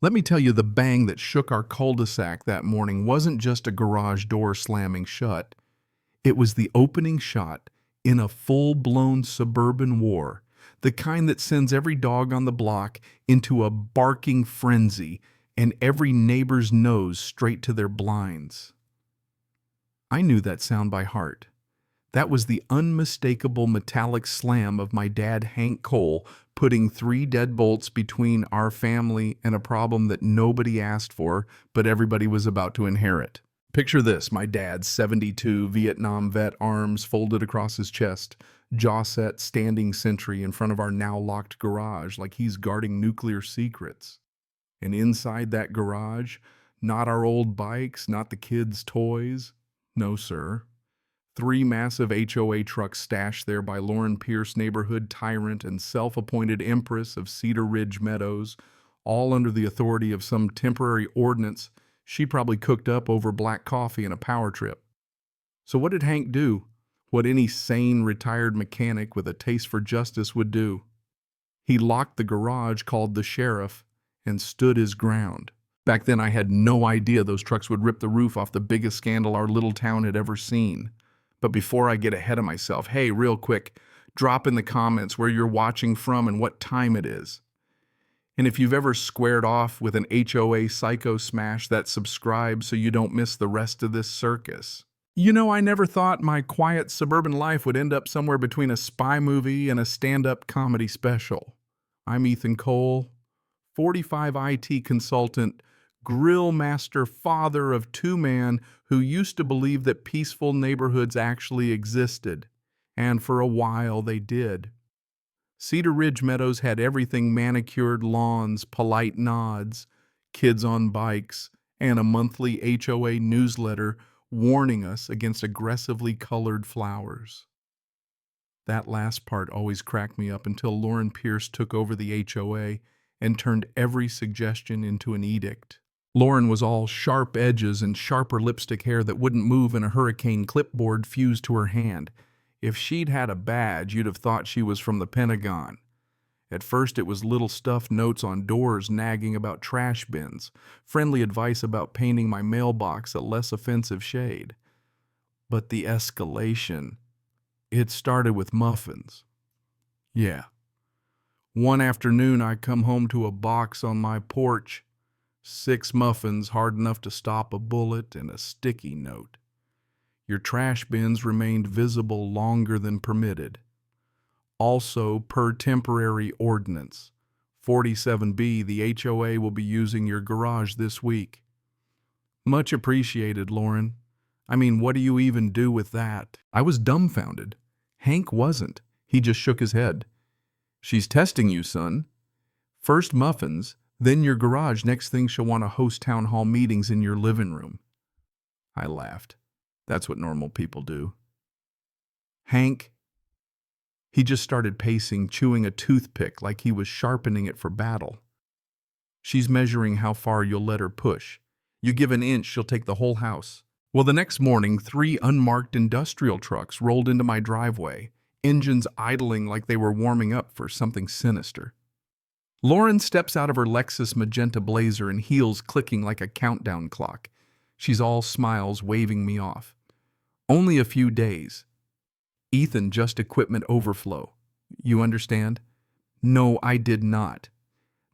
Let me tell you, the bang that shook our cul-de-sac that morning wasn't just a garage door slamming shut. It was the opening shot in a full-blown suburban war, the kind that sends every dog on the block into a barking frenzy and every neighbor's nose straight to their blinds. I knew that sound by heart. That was the unmistakable metallic slam of my dad, Hank Cole, putting three deadbolts between our family and a problem that nobody asked for, but everybody was about to inherit. Picture this: my dad's 72 Vietnam vet, arms folded across his chest, jaw set, standing sentry in front of our now locked garage like he's guarding nuclear secrets. And inside that garage, not our old bikes, not the kids' toys. No, sir. Three massive HOA trucks stashed there by Lauren Pierce, neighborhood tyrant and self-appointed empress of Cedar Ridge Meadows, all under the authority of some temporary ordinance she probably cooked up over black coffee and a power trip. So what did Hank do? What any sane retired mechanic with a taste for justice would do. He locked the garage, called the sheriff, and stood his ground. Back then I had no idea those trucks would rip the roof off the biggest scandal our little town had ever seen. But before I get ahead of myself, hey, real quick, drop in the comments where you're watching from and what time it is. And if you've ever squared off with an HOA psycho smash, that subscribe so you don't miss the rest of this circus. You know, I never thought my quiet suburban life would end up somewhere between a spy movie and a stand-up comedy special. I'm Ethan Cole, 45 IT consultant, grill master, father of two man who used to believe that peaceful neighborhoods actually existed. And for a while they did. Cedar Ridge Meadows had everything: manicured lawns, polite nods, kids on bikes, and a monthly HOA newsletter warning us against aggressively colored flowers. That last part always cracked me up until Lauren Pierce took over the HOA and turned every suggestion into an edict. Lauren was all sharp edges and sharper lipstick hair that wouldn't move in a hurricane clipboard fused to her hand. If she'd had a badge, you'd have thought she was from the Pentagon. At first, it was little stuffed notes on doors nagging about trash bins, friendly advice about painting my mailbox a less offensive shade. But the escalation, it started with muffins. Yeah. One afternoon, I come home to a box on my porch, 6 muffins hard enough to stop a bullet, and a sticky note. Your trash bins remained visible longer than permitted. Also, per temporary ordinance, 47B, the HOA will be using your garage this week. Much appreciated, Lauren. I mean, what do you even do with that? I was dumbfounded. Hank wasn't. He just shook his head. She's testing you, son. First muffins, then your garage. Next thing, she'll want to host town hall meetings in your living room. I laughed. That's what normal people do. Hank, he just started pacing, chewing a toothpick like he was sharpening it for battle. She's measuring how far you'll let her push. You give an inch, she'll take the whole house. Well, the next morning, 3 unmarked industrial trucks rolled into my driveway, engines idling like they were warming up for something sinister. Lauren steps out of her Lexus magenta blazer and heels clicking like a countdown clock. She's all smiles, waving me off. Only a few days. Ethan, just equipment overflow. You understand? No, I did not.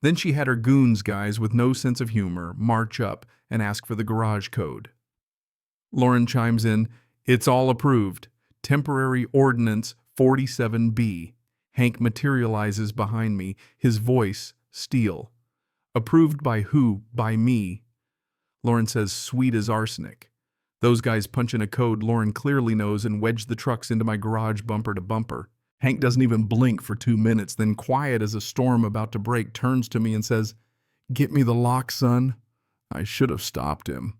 Then she had her goons guys with no sense of humor march up and ask for the garage code. Lauren chimes in, it's all approved. Temporary Ordinance 47B. Hank materializes behind me, his voice steel. Approved by who? By me. Lauren says, sweet as arsenic. Those guys punch in a code Lauren clearly knows and wedge the trucks into my garage bumper to bumper. Hank doesn't even blink for 2 minutes, then quiet as a storm about to break, turns to me and says, get me the lock, son. I should have stopped him.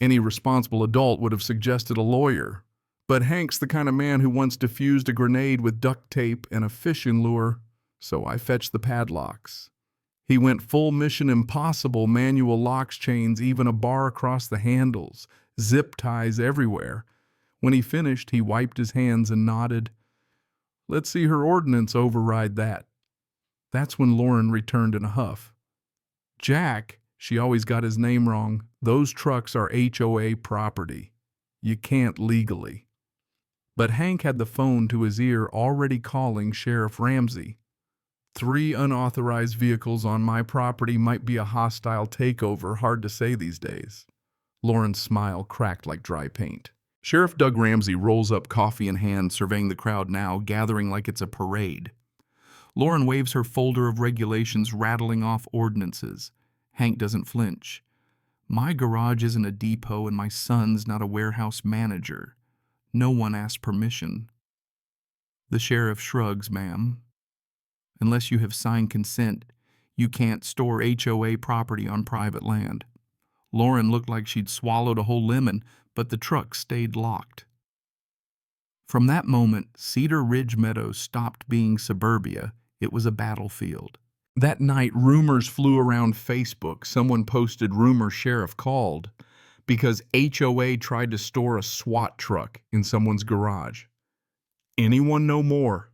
Any responsible adult would have suggested a lawyer. But Hank's the kind of man who once diffused a grenade with duct tape and a fishing lure, so I fetched the padlocks. He went full Mission Impossible, manual locks, chains, even a bar across the handles, zip ties everywhere. When he finished, he wiped his hands and nodded. Let's see her ordinance override that. That's when Lauren returned in a huff. Jack, she always got his name wrong, those trucks are HOA property. You can't legally. But Hank had the phone to his ear already calling Sheriff Ramsey. 3 unauthorized vehicles on my property might be a hostile takeover, hard to say these days. Lauren's smile cracked like dry paint. Sheriff Doug Ramsey rolls up, coffee in hand, surveying the crowd now, gathering like it's a parade. Lauren waves her folder of regulations, rattling off ordinances. Hank doesn't flinch. My garage isn't a depot and my son's not a warehouse manager. No one asked permission. The sheriff shrugs, ma'am. Unless you have signed consent, you can't store HOA property on private land. Lauren looked like she'd swallowed a whole lemon, but the truck stayed locked. From that moment, Cedar Ridge Meadows stopped being suburbia. It was a battlefield. That night, rumors flew around Facebook. Someone posted, "Rumor sheriff called," because HOA tried to store a SWAT truck in someone's garage. Anyone know more?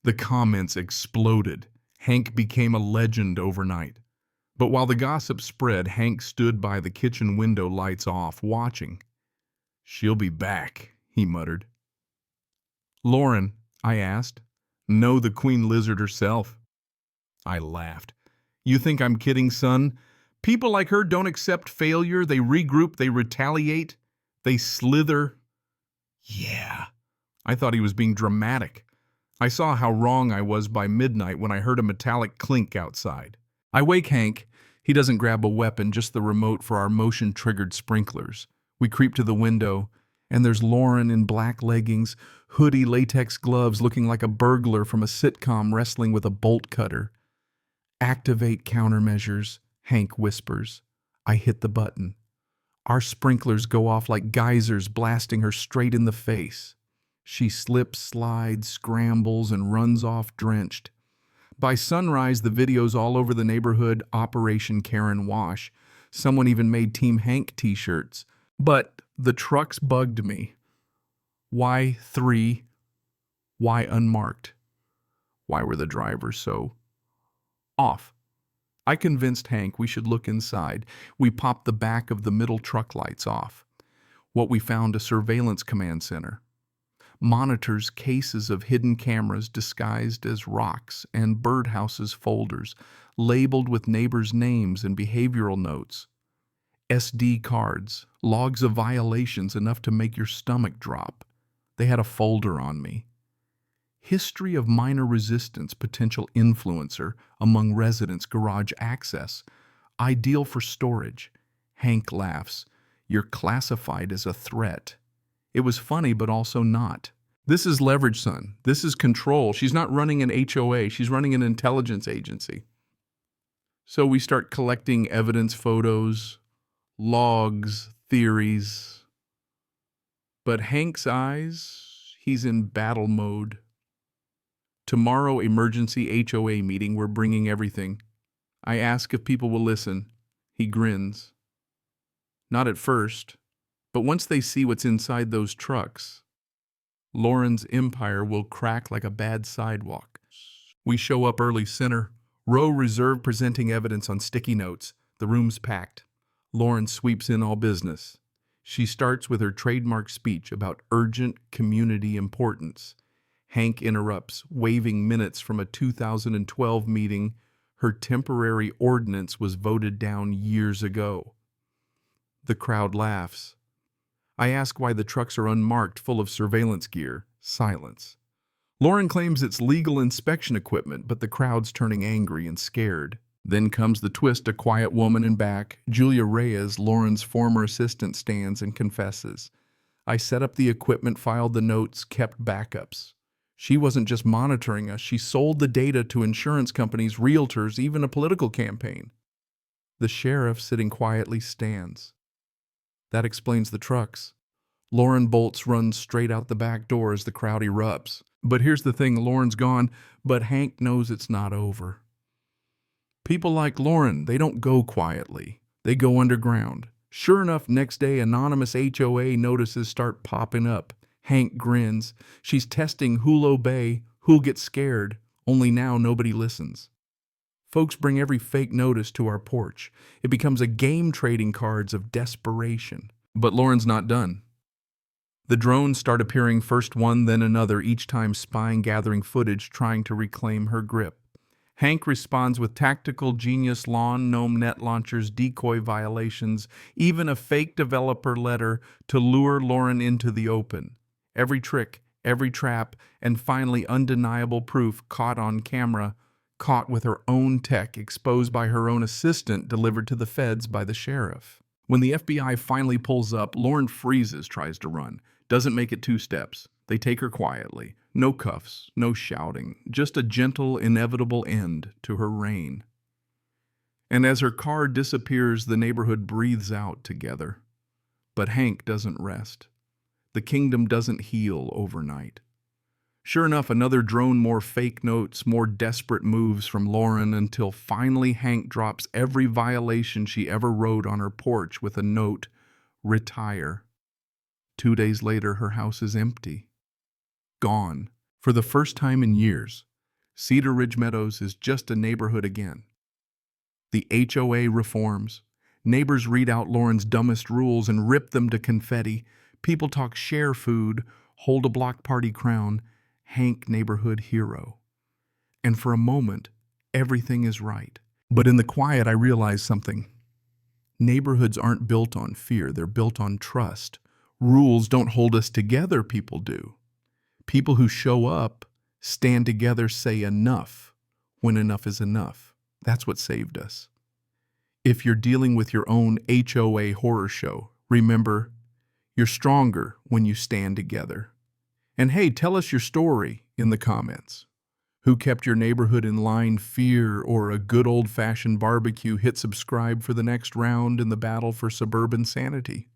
The comments exploded. Hank became a legend overnight. But while the gossip spread, Hank stood by the kitchen window, lights off, watching. "She'll be back," he muttered. "Lauren," I asked, "know the Queen Lizard herself?" I laughed. "You think I'm kidding, son? People like her don't accept failure. They regroup, they retaliate, they slither." Yeah. I thought he was being dramatic. I saw how wrong I was by midnight when I heard a metallic clink outside. I wake Hank. He doesn't grab a weapon, just the remote for our motion-triggered sprinklers. We creep to the window, and there's Lauren in black leggings, hoodie, latex gloves, looking like a burglar from a sitcom wrestling with a bolt cutter. "Activate countermeasures," Hank whispers. I hit the button. Our sprinklers go off like geysers, blasting her straight in the face. She slips, slides, scrambles, and runs off drenched. By sunrise, the video's all over the neighborhood, Operation Karen Wash. Someone even made Team Hank t-shirts. But the trucks bugged me. Why 3? Why unmarked? Why were the drivers so off? I convinced Hank we should look inside. We popped the back of the middle truck lights off. What we found, a surveillance command center. Monitors, cases of hidden cameras disguised as rocks, and birdhouses folders, labeled with neighbors' names and behavioral notes. SD cards, logs of violations enough to make your stomach drop. They had a folder on me. History of minor resistance, potential influencer among residents, garage access. Ideal for storage. Hank laughs. "You're classified as a threat." It was funny, but also not. This is leverage, son. This is control. She's not running an HOA. She's running an intelligence agency. So we start collecting evidence, photos, logs, theories. But Hank's eyes, he's in battle mode. "Tomorrow, emergency HOA meeting. We're bringing everything." I ask if people will listen. He grins. Not at first, but once they see what's inside those trucks, Lauren's empire will crack like a bad sidewalk. We show up early, center row reserved, presenting evidence on sticky notes. The room's packed. Lauren sweeps in all business. She starts with her trademark speech about urgent community importance. Hank interrupts, waving minutes from a 2012 meeting. Her temporary ordinance was voted down years ago. The crowd laughs. I ask why the trucks are unmarked, full of surveillance gear. Silence. Lauren claims it's legal inspection equipment, but the crowd's turning angry and scared. Then comes the twist. A quiet woman in back, Julia Reyes, Lauren's former assistant, stands and confesses. "I set up the equipment, filed the notes, kept backups." She wasn't just monitoring us, she sold the data to insurance companies, realtors, even a political campaign. The sheriff, sitting quietly, stands. That explains the trucks. Lauren bolts, runs straight out the back door as the crowd erupts. But here's the thing, Lauren's gone, but Hank knows it's not over. People like Lauren, they don't go quietly. They go underground. Sure enough, next day, anonymous HOA notices start popping up. Hank grins. She's testing who'll obey, who'll get scared, only now nobody listens. Folks bring every fake notice to our porch. It becomes a game trading cards of desperation. But Lauren's not done. The drones start appearing, first one, then another, each time spying, gathering footage, trying to reclaim her grip. Hank responds with tactical genius lawn gnome net launchers, decoy violations, even a fake developer letter to lure Lauren into the open. Every trick, every trap, and finally undeniable proof caught on camera, caught with her own tech, exposed by her own assistant, delivered to the feds by the sheriff. When the FBI finally pulls up, Lauren freezes, tries to run, doesn't make it 2 steps. They take her quietly. No cuffs, no shouting, just a gentle, inevitable end to her reign. And as her car disappears, the neighborhood breathes out together. But Hank doesn't rest. The kingdom doesn't heal overnight. Sure enough, another drone, more fake notes, more desperate moves from Lauren, until finally Hank drops every violation she ever wrote on her porch with a note, "Retire." 2 days later, her house is empty. Gone. For the first time in years, Cedar Ridge Meadows is just a neighborhood again. The HOA reforms. Neighbors read out Lauren's dumbest rules and rip them to confetti. People talk share food, hold a block party crown, Hank neighborhood hero. And for a moment, everything is right. But in the quiet, I realize something. Neighborhoods aren't built on fear, they're built on trust. Rules don't hold us together, people do. People who show up, stand together, say enough when enough is enough. That's what saved us. If you're dealing with your own HOA horror show, remember, you're stronger when you stand together. And hey, tell us your story in the comments. Who kept your neighborhood in line? Fear or a good old-fashioned barbecue? Hit subscribe for the next round in the battle for suburban sanity.